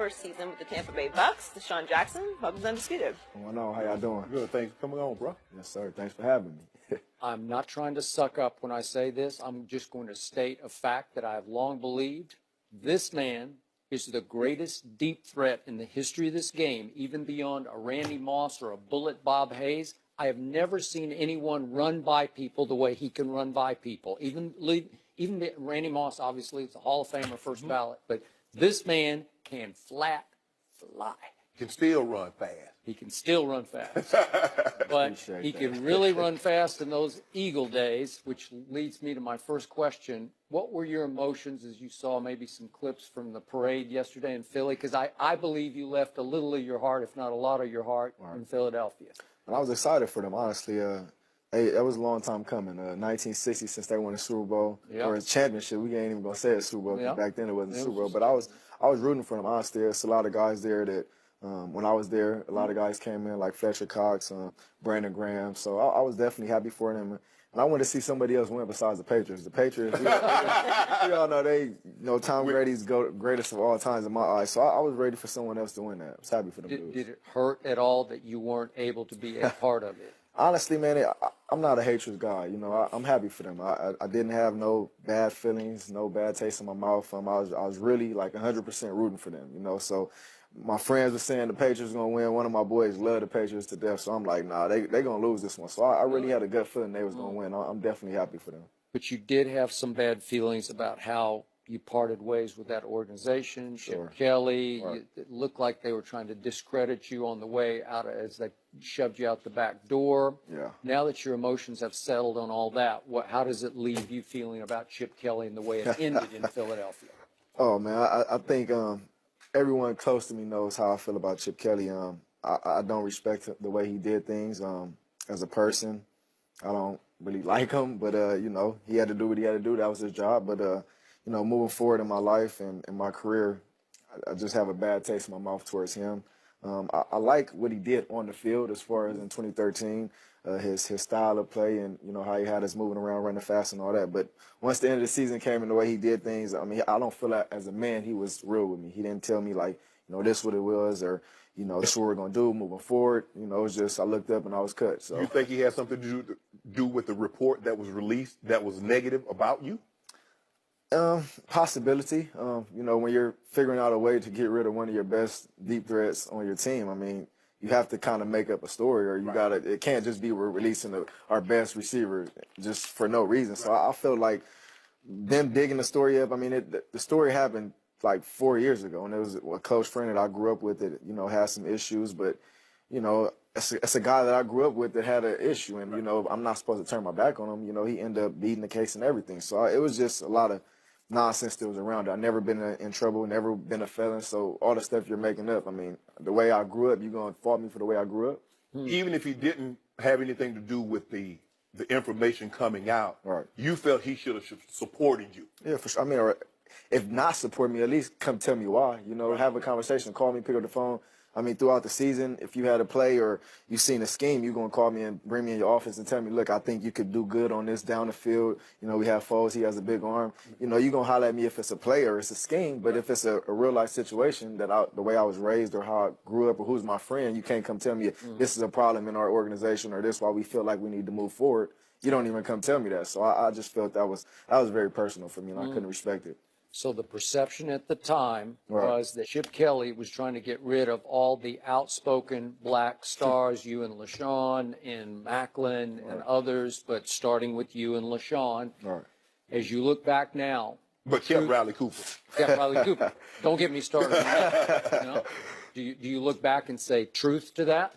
first season with the Tampa Bay Bucks. Desean Jackson, welcome to Undisputed. I know. How y'all doing? Good. Thanks for coming on, bro. Yes, sir. Thanks for having me. I'm not trying to suck up when I say this. I'm just going to state a fact that I have long believed. This man is the greatest deep threat in the history of this game, even beyond a Randy Moss or a Bullet Bob Hayes. I have never seen anyone run by people the way he can run by people. Even Randy Moss, obviously, is a Hall of Famer, first ballot, but this man can flat fly. Can still run fast. He can still run fast. But he can really run fast in those Eagle days, which leads me to my first question. What were your emotions as you saw maybe some clips from the parade yesterday in Philly? Because I believe you left a little of your heart, if not a lot of your heart, in Philadelphia. And I was excited for them, honestly. That was a long time coming. 1960 since they won the Super Bowl or a championship. We ain't even gonna say a Super Bowl. Yep. Back then it wasn't a Super Bowl. But I was rooting for them, honestly. There's a lot of guys there that when I was there, a lot of guys came in like Fletcher Cox, Brandon Graham. So I was definitely happy for them. And I wanted to see somebody else win besides the Patriots. The Patriots, we all know Tom Brady's greatest of all times in my eyes. So I was ready for someone else to win that. I was happy for them. Did it hurt at all that you weren't able to be a part of it? Honestly, man, I'm not a hatred guy. You know, I'm happy for them. I didn't have no bad feelings, no bad taste in my mouth. I was really like 100% rooting for them. You know, so my friends were saying the Patriots gonna win. One of my boys loved the Patriots to death. So I'm like, nah, they gonna lose this one. So I really had a gut feeling they was gonna win. I'm definitely happy for them. But you did have some bad feelings about how you parted ways with that organization, Chip Kelly. It looked like they were trying to discredit you on the way out as they shoved you out the back door. Yeah. Now that your emotions have settled on all that, how does it leave you feeling about Chip Kelly and the way it ended in Philadelphia? Oh, man, I think everyone close to me knows how I feel about Chip Kelly. I don't respect the way he did things as a person. I don't really like him, but, you know, he had to do what he had to do. That was his job. But, you know, moving forward in my life and in my career, I just have a bad taste in my mouth towards him. I like what he did on the field as far as in 2013, his style of play and, you know, how he had us moving around, running fast and all that. But once the end of the season came and the way he did things, I mean, I don't feel like as a man he was real with me. He didn't tell me, like, you know, this is what it was or, you know, this is what we're going to do moving forward. You know, it was just I looked up and I was cut. So you think he had something to do with the report that was released that was negative about you? Possibility. You know, when you're figuring out a way to get rid of one of your best deep threats on your team, I mean, you have to kind of make up a story, or you gotta. It can't just be we're releasing our best receiver just for no reason. So I feel like them digging the story up. I mean, the story happened like 4 years ago, and it was a close friend that I grew up with that, you know, had some issues, but you know, it's a guy that I grew up with that had an issue, and you know, I'm not supposed to turn my back on him. You know, he ended up beating the case and everything. So it was just a lot of nonsense that was around it. I've never been in trouble, never been a felon, so all the stuff you're making up, I mean, the way I grew up, you going to fault me for the way I grew up? Even if he didn't have anything to do with the information coming out, you felt he should have supported you. Yeah, for sure. I mean, or if not support me, at least come tell me why. You know, have a conversation, call me, pick up the phone. I mean, throughout the season, if you had a play or you seen a scheme, you're going to call me and bring me in your office and tell me, look, I think you could do good on this down the field. You know, we have Foles. He has a big arm. You know, you're going to holler at me if it's a play or it's a scheme. But if it's a real-life situation that the way I was raised or how I grew up or who's my friend, you can't come tell me this is a problem in our organization or this is why we feel like we need to move forward. You don't even come tell me that. So I just felt that was very personal for me, and I couldn't respect it. So the perception at the time was that Chip Kelly was trying to get rid of all the outspoken black stars, you and LaShawn and Macklin and others, but starting with you and LaShawn. As you look back now. But kept Riley Cooper. Kept Riley Cooper. Don't get me started on that. You know? Do you look back and say truth to that?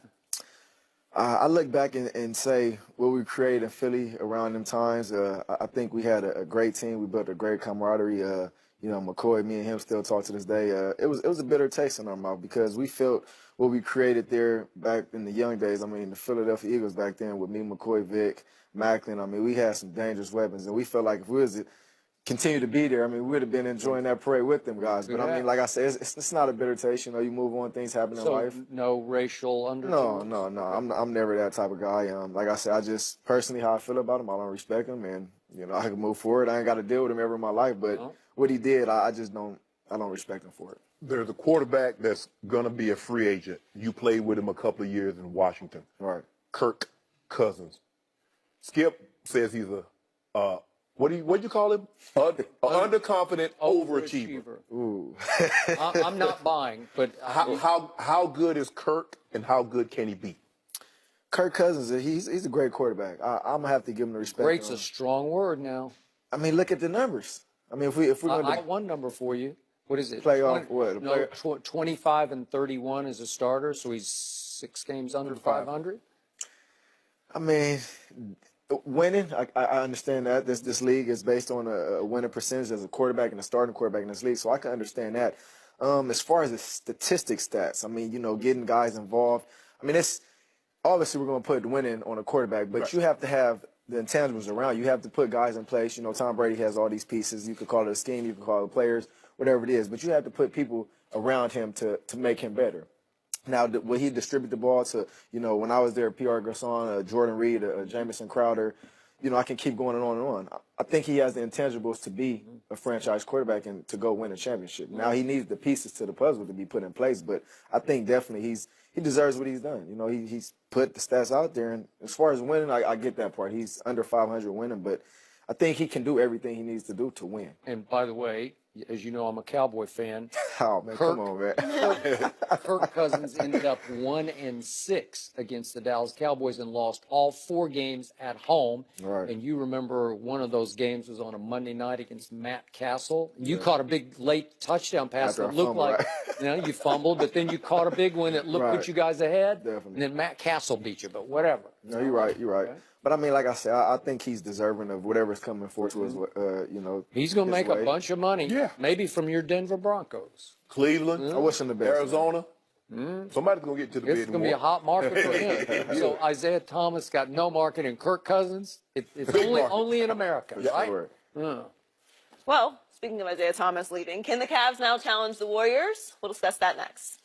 I look back and say what we created in Philly around them times. I think we had a great team. We built a great camaraderie. You know, McCoy, me and him still talk to this day. It was a bitter taste in our mouth because we felt what we created there back in the young days. I mean, the Philadelphia Eagles back then with me, McCoy, Vic, Macklin. I mean, we had some dangerous weapons, and we felt like if we was to continue to be there, I mean, we would have been enjoying that parade with them guys. But I mean, like I said, it's not a bitter taste. You know, you move on, things happen in life. No racial undertones? No. I'm never that type of guy. Like I said, I just personally how I feel about him. I don't respect him, and you know, I can move forward. I ain't got to deal with him ever in my life, but what he did, I don't respect him for it. there's a quarterback that's going to be a free agent. You played with him a couple of years in Washington. Right. Kirk Cousins. Skip says he's a what'd you call him? Underconfident overachiever. Ooh. I'm not buying, but How good is Kirk, and how good can he be? Kirk Cousins, he's a great quarterback. I'm gonna have to give him the respect. great's a strong word now. I mean, look at the numbers. I mean, if we're I gonna got one number for you. What is it? Playoff 20 what? No, 25 and 31 as a starter, so he's 6 games under 500. I mean, winning. I understand that this league is based on a winning percentage as a quarterback and a starting quarterback in this league, so I can understand that. As far as the statistic stats, I mean, getting guys involved. I mean, it's obviously we're going to put winning on a quarterback, but you have to have the intangibles around. You have to put guys in place. Tom Brady has all these pieces. You could call it a scheme. You could call it players, whatever it is. But you have to put people around him to make him better. Now, will he distribute the ball to, when I was there, P.R. Garcon, Jordan Reed, Jamison Crowder, I can keep going on and on. I think he has the intangibles to be a franchise quarterback and to go win a championship. Now, he needs the pieces to the puzzle to be put in place, but I think definitely he deserves what he's done. He's put the stats out there, and as far as winning, I get that part. He's under 500 winning, but I think he can do everything he needs to do to win. And by the way, as you know, I'm a Cowboy fan. Oh, man, come on, man. Kirk Cousins ended up 1-6 against the Dallas Cowboys and lost all 4 games at home. Right. And you remember one of those games was on a Monday night against Matt Castle. You caught a big late touchdown pass After that I looked fumbled, like you fumbled, but then you caught a big one that put you guys ahead. Definitely. And then Matt Castle beat you, but whatever. No, you're right. You're right. Okay. But I mean, like I said, I think he's deserving of whatever's coming forth to his, He's going to make way. a bunch of money. Yeah. Maybe from your Denver Broncos. Cleveland. I wish him the best. Arizona. Somebody's going to get to the bid. It's going to be a hot market for him. So Isaiah Thomas got no market, and Kirk Cousins, it's only in America, right? Right. Well, speaking of Isaiah Thomas leaving, can the Cavs now challenge the Warriors? We'll discuss that next.